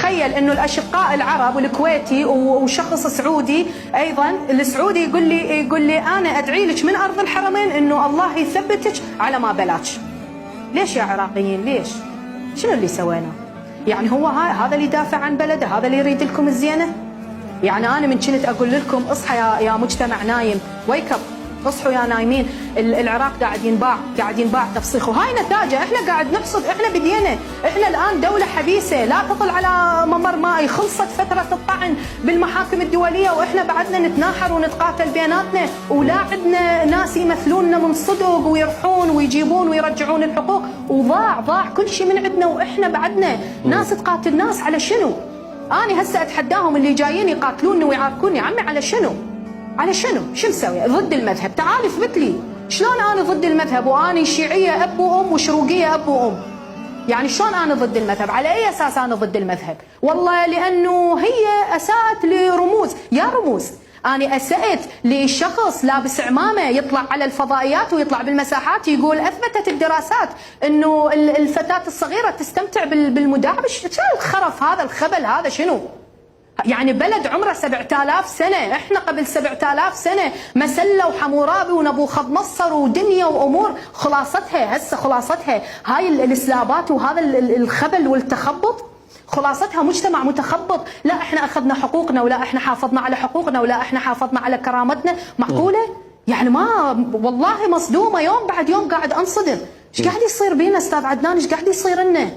تخيل انه الاشقاء العرب والكويتي وشخص سعودي ايضا، السعودي يقول لي انا ادعي لك من ارض الحرمين انه الله يثبتك على ما بلاك. ليش يا عراقيين؟ ليش؟ شنو اللي سوينا؟ يعني هو هذا اللي يدافع عن بلده؟ هذا اللي يريد لكم الزينه؟ يعني انا من كنت اقول لكم اصحى يا مجتمع نايم، ويك اب، اصحوا يا نايمين، العراق قاعد ينباع تفسيخ، وهاي نتاجه. احنا قاعد نحصد، احنا بدينا، احنا الان دوله حبيسه لا تطل على ممر مائي، خلصت فتره الطعن بالمحاكم الدوليه واحنا بعدنا نتناحر ونتقاتل بيناتنا، ولا عندنا ناس يمثلوننا من صدق ويرحون ويجيبون ويرجعون الحقوق، وضاع كل شيء من عندنا، واحنا بعدنا ناس تقاتل ناس على شنو؟ أنا هسه أتحداهم اللي جايين يقاتلوني ويعاركوني، عمي على شنو؟ على شنو؟ شو مسوي؟ ضد المذهب؟ تعال اثبت لي، شلون أنا ضد المذهب وأنا شيعية أب وأم وشروقية أب وأم؟ يعني شلون أنا ضد المذهب؟ على أي أساس أنا ضد المذهب؟ والله لأنه هي أساءت لرموز، يا رموز، أنا أسأت لشخص لابس عمامة يطلع على الفضائيات ويطلع بالمساحات يقول أثبتت الدراسات أنه الفتاة الصغيرة تستمتع بالمداعبة. شو الخرف هذا، الخبل هذا شنو؟ يعني بلد عمره 7000 سنة، احنا قبل 7000 سنة مسلة وحمورابي ونبوخذ نصر ودنيا وأمور، خلاصتها هسه خلاصتها هاي الإسلابات وهذا الخبل والتخبط، خلاصتها مجتمع متخبط. لا احنا اخذنا حقوقنا، ولا احنا حافظنا على حقوقنا، ولا احنا حافظنا على كرامتنا. معقوله؟ يعني ما والله مصدومه، يوم بعد يوم قاعد انصدم. ايش قاعد يصير بينا استاذ عدنان؟ ايش قاعد يصير لنا؟